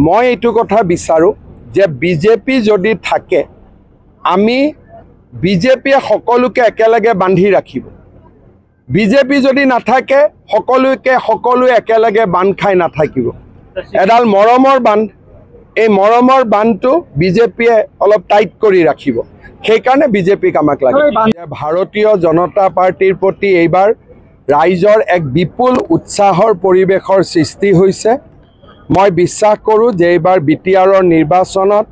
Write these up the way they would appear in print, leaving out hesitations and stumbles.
মই এইটো কথা বিচাৰো যে বিজেপি যদি থাকে আমি বিজেপিয়ে সকলোকে একেলগে বান্ধি ৰাখিব বিজেপি যদি নাথাকে সকলোৱে একেলগে বান্ধ খাই নাথাকিব এডাল মৰমৰ বান্ধ এই মৰমৰ বান্ধটো বিজেপিয়ে অলপ টাইট কৰি ৰাখিব সেইকাৰণে বিজেপিক আমাক লাগে ভাৰতীয় জনতা পাৰ্টিৰ প্ৰতি এইবাৰ ৰাইজৰ এক বিপুল উৎসাহৰ পৰিৱেশৰ সৃষ্টি হৈছে মই বিশ্বাস কৰোঁ যে এইবাৰ বিটিআৰৰ নিৰ্বাচনত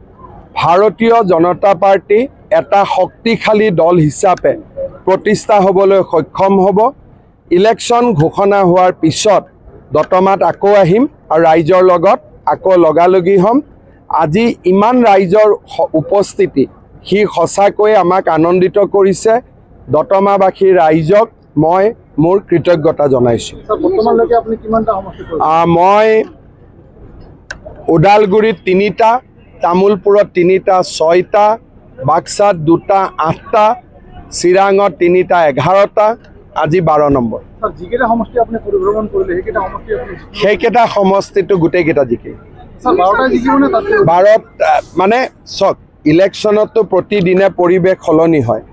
ভাৰতীয় জনতা পাৰ্টি এটা শক্তিশালী দল হিচাপে প্ৰতিষ্ঠা হ'বলৈ সক্ষম হ'ব ইলেকশ্যন ঘোষণা হোৱাৰ পিছত দতমাত আকৌ আহিম আৰু ৰাইজৰ লগত আকৌ লগালগি হ'ম আজি ইমান ৰাইজৰ উপস্থিতি হি সঁচাকৈ আমাক আনন্দিত কৰিছে দতমাবাসী ৰাইজক মই মোৰ কৃতজ্ঞতা জনাইছোঁ বৰ্তমানলৈকে আপুনি কিমানটা সমষ্টি মই ওদালগুৰিত 3টা তামুলপুৰত 3টা 6টা বাক্সাত 2টা 8টা চিৰাঙত 3টা 11টা আজি 12 নম্বৰ যিকেইটা সমষ্টি আপুনি পৰিভ্ৰমণ কৰিলে সেইকেইটা সমষ্টিটো গোটেইকেইটা জিকিল 12টা জিকিবনে তাতে 12 মানে চক ইলেকশ্যনতো প্ৰতিদিনে পৰিৱেশ সলনি হয়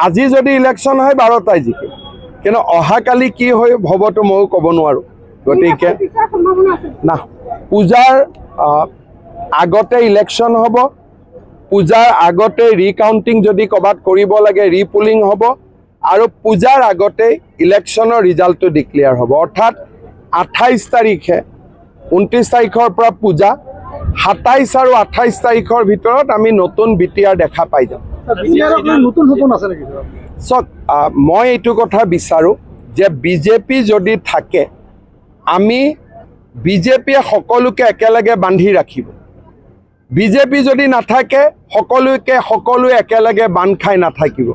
আজি যদি ইলেকশ্যন হয় 12টাই জিকিল কিন্তু অহাকালি কি হ'বতো ময়ো ক'ব নোৱাৰোঁ গতিকে না পূজাৰ আগতে ইলেকশ্যন হ'ব পূজাৰ আগতে ৰিকাউণ্টিং যদি ক'ৰবাত কৰিব লাগে ৰিপুলিং হ'ব আৰু পূজাৰ আগতে ইলেকশ্যনৰ ৰিজাল্টটো ডিক্লেয়াৰ হ'ব অৰ্থাৎ 28 তাৰিখে 29 তাৰিখৰ পৰা পূজা 27 আৰু 28 তাৰিখৰ ভিতৰত আমি নতুন বিটিআৰ দেখা পাই যাম নতুন সপোন আছে নেকি চক মই এইটো কথা বিচাৰোঁ যে বিজেপি যদি থাকে আমি বিজেপিয়ে সকলোকে একেলগে বান্ধি ৰাখিব বিজেপি যদি নাথাকে সকলোৱে একেলগে বান্ধ খাই নাথাকিব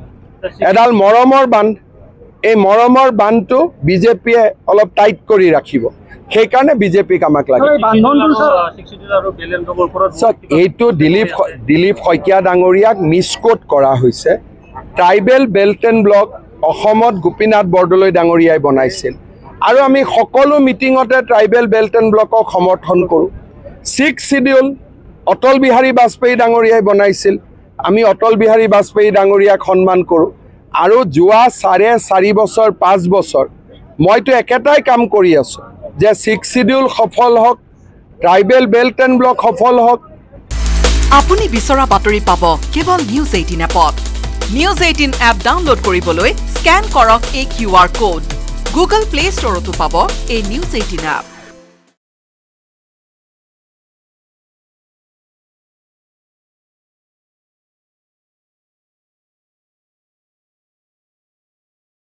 এডাল মৰমৰ বান্ধ এই মৰমৰ বান্ধটো বিজেপিয়ে অলপ টাইট কৰি ৰাখিব সেইকাৰণে বিজেপিক আমাক লাগে এইটো দিলীপ শইকীয়া ডাঙৰীয়াক মিছকোট কৰা হৈছে ট্ৰাইবেল বেল্ট এণ্ড ব্লক অসমত গোপীনাথ বৰদলৈ ডাঙৰীয়াই বনাইছিল আৰু আমি সকলো মিটিঙতে ট্ৰাইবেল বেল্ট এণ্ড ব্লকক সমৰ্থন কৰোঁ 6 শিডিউল অটল বিহাৰী বাজপেয়ী ডাঙৰীয়াই বনাইছিল আমি অটল বিহাৰী বাজপেয়ী ডাঙৰীয়াক সন্মান কৰোঁ আৰু যোৱা 4.5 বছৰ 5 বছৰ মইতো একেটাই কাম কৰি আছোঁ যে 6 শিডিউল সফল হওক ট্ৰাইবেল বেল্ট এণ্ড ব্লক সফল হওক আপুনি বিচৰা বাতৰি পাব কেৱল নিউজ 18 এপত নিউজ 18 এপ ডাউনলোড কৰিবলৈ স্ক্যান কৰক এই QR কোড গুগল প্লে ষ্টৰতো পাব এই নিউজ 18 এপ